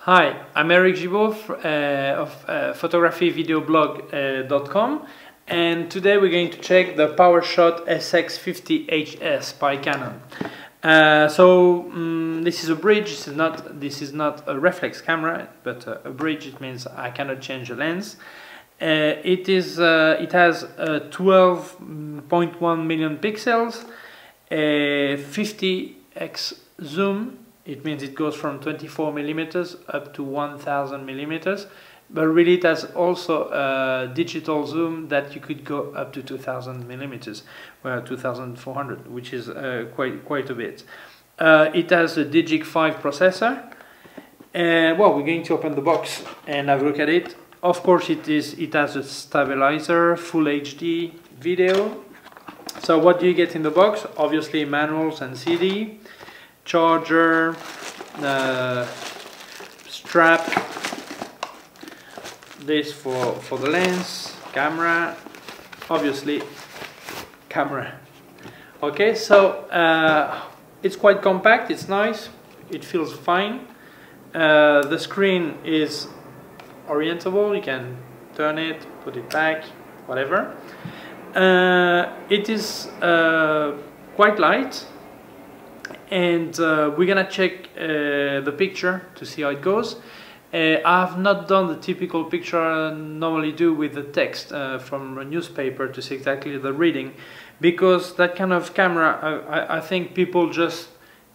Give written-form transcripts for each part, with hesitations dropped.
Hi, I'm Eric Gibaud of photographyvideoblog.com, and today we're going to check the Powershot SX 50HS by Canon. This is a bridge. This is not a reflex camera, but a bridge. It means I cannot change the lens. It has 12.1 million pixels, 50x zoom. It means it goes from 24 millimeters up to 1000 millimeters, but really it has also a digital zoom that you could go up to 2000 millimeters, well 2400, which is quite a bit. It has a Digic 5 processor. Well, we're going to open the box and have a look at it. Of course, it has a stabilizer, full HD video. So what do you get in the box? Obviously manuals and CD, charger, strap, this for the lens, camera, obviously camera. Okay, so it's quite compact, it's nice, it feels fine. The screen is orientable, you can turn it, put it back, whatever. It is quite light, and we're gonna check the picture to see how it goes. I have not done the typical picture I normally do with the text from a newspaper to see exactly the reading, because that kind of camera, I think people just,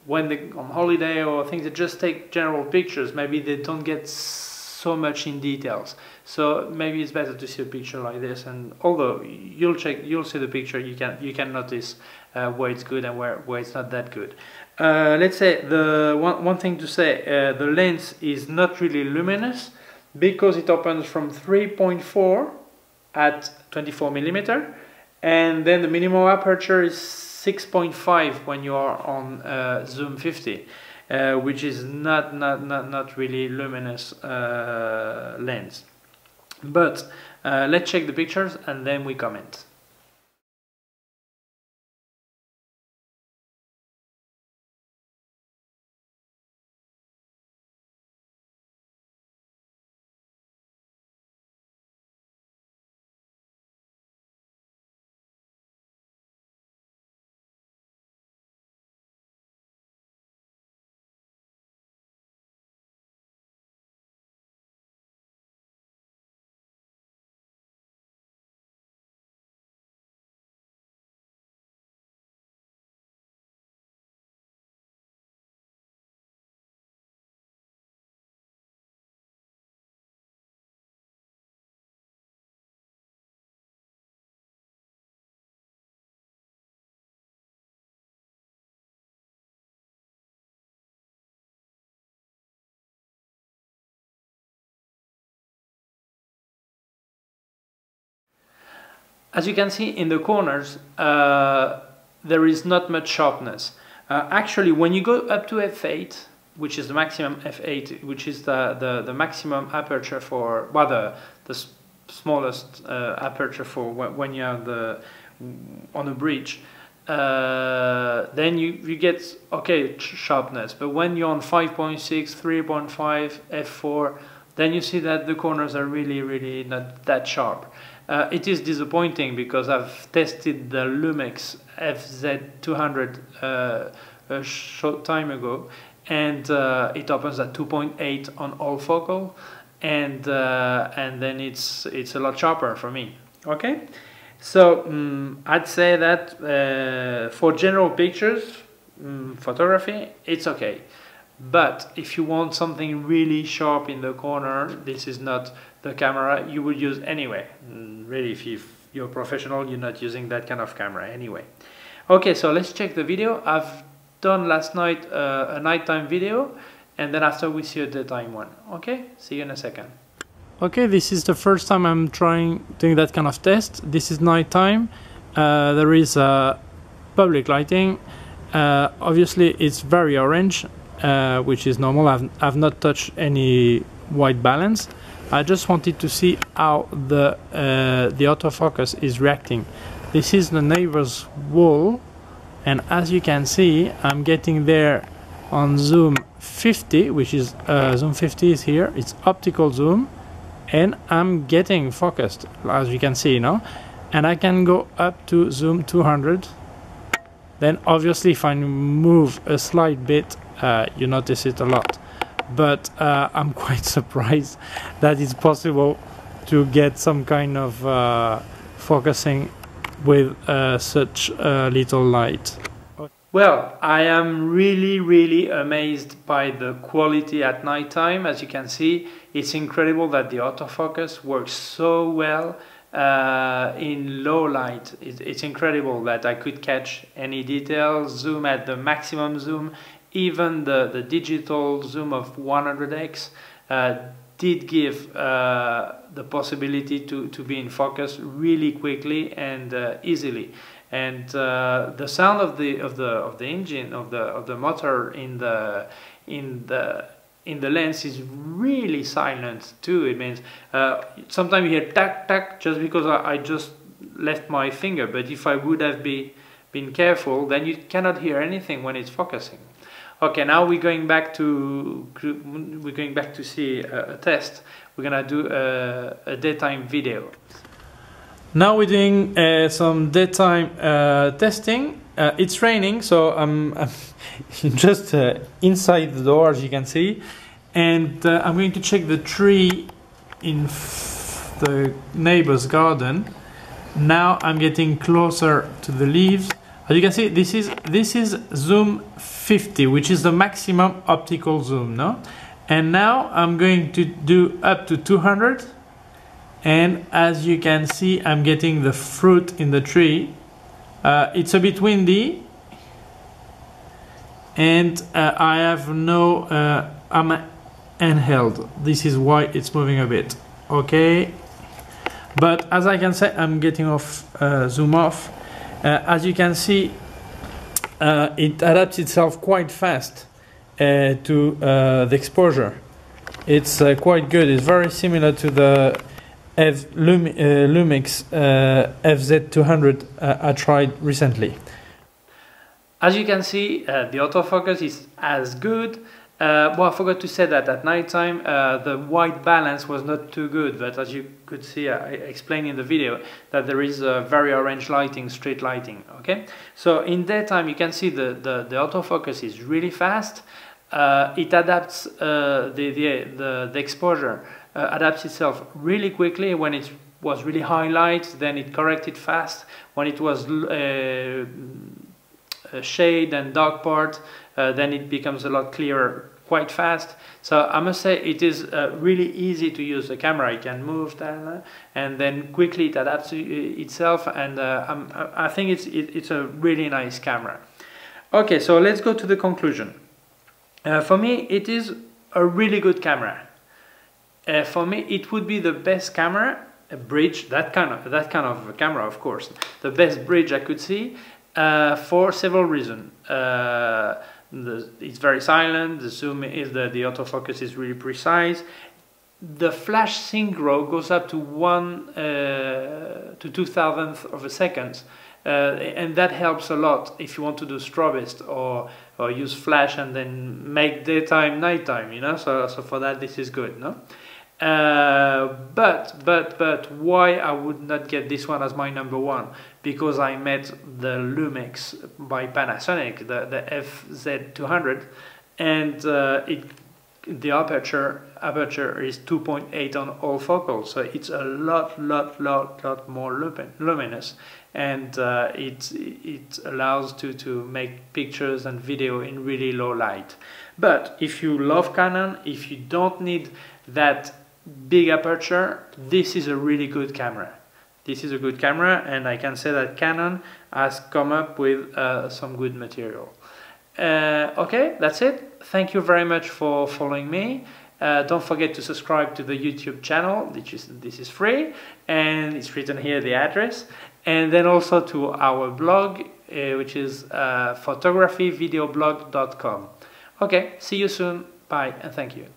when they're on holiday or things, they just take general pictures. Maybe they don't get so much in details, so maybe it's better to see a picture like this. And although you'll see the picture, you can notice where it's good and where it's not that good. Let's say the one thing to say, the lens is not really luminous because it opens from 3.4 at 24 millimeter, and then the minimum aperture is 6.5 when you are on zoom 50. Which is not really luminous lens. But let's check the pictures and then we comment. As you can see in the corners, there is not much sharpness. Actually, when you go up to f8, which is the maximum f8, which is the maximum aperture for, well, the smallest aperture for when you have on a bridge, then you get okay sharpness. But when you're on 5.6, 3.5, f4, then you see that the corners are really not that sharp. It is disappointing because I've tested the Lumix FZ200 a short time ago, and it opens at 2.8 on all focal, and then it's a lot sharper for me. Okay, so I'd say that for general pictures, photography, it's okay. But if you want something really sharp in the corner, this is not the camera you would use anyway. Really, if you're a professional, you're not using that kind of camera anyway. Okay, so let's check the video. I've done last night a nighttime video, and then after we see a daytime one. Okay, see you in a second. Okay, this is the first time I'm doing that kind of test. This is nighttime. There is public lighting. Obviously, it's very orange. Which is normal. I've not touched any white balance. I just wanted to see how the autofocus is reacting. This is the neighbor's wall, and as you can see, I'm getting there on zoom 50, which is zoom 50 is here, it's optical zoom, and I'm getting focused, as you can see now. And I can go up to zoom 200. Then obviously if I move a slight bit, you notice it a lot. But I'm quite surprised that it's possible to get some kind of focusing with such little light. Well, I am really amazed by the quality at nighttime. As you can see, it's incredible that the autofocus works so well in low light. It's incredible that I could catch any details, zoom at the maximum zoom. Even the digital zoom of 100x did give the possibility to be in focus really quickly and easily. And the sound of the engine of the motor in the lens is really silent too. It means sometimes you hear tack tack just because I just left my finger, but if I would have been careful, then you cannot hear anything when it's focusing. Okay, now we're going back to see a test. We're gonna do a daytime video. Now we're doing some daytime testing. It's raining, so I'm just inside the door, as you can see, and I'm going to check the tree in the neighbor's garden. Now I'm getting closer to the leaves. As you can see, this is zoom 50, which is the maximum optical zoom, no? And now I'm going to do up to 200. And as you can see, I'm getting the fruit in the tree. It's a bit windy, and I have no I'm handheld. This is why it's moving a bit. Okay, but as I can say, I'm getting off zoom off. As you can see, it adapts itself quite fast to the exposure. It's quite good. It's very similar to the Lumix FZ200 I tried recently. As you can see, the autofocus is as good. Well, I forgot to say that at nighttime the white balance was not too good, but as you could see, I explained in the video that there is very orange lighting, street lighting. Okay, so in daytime you can see the autofocus is really fast. It adapts the exposure. Adapts itself really quickly. When it was really high light, then it corrected fast. When it was shade and dark part, then it becomes a lot clearer quite fast. So I must say it is really easy to use the camera. It can move and then quickly it adapts itself, and I think it's a really nice camera. Okay, so let's go to the conclusion. For me, it is a really good camera. For me, it would be the best camera, a bridge, that kind of camera, of course, the best bridge I could see, for several reasons. It's very silent. The zoom is the autofocus is really precise. The flash synchro goes up to 1 to 2,000th of a second, and that helps a lot if you want to do strobist or use flash and then make daytime nighttime. You know, so for that this is good, no. But why I would not get this one as my #1? Because I met the Lumix by Panasonic, the FZ200, and the aperture is 2.8 on all focals, so it's a lot more luminous, and it allows to make pictures and video in really low light. But if you love Canon, if you don't need that big aperture, this is a really good camera. This is a good camera, and I can say that Canon has come up with some good material. Okay, that's it. Thank you very much for following me. Don't forget to subscribe to the YouTube channel. This is free, and it's written here, the address, and then also to our blog, which is photographyvideoblog.com. Okay, see you soon. Bye, and thank you.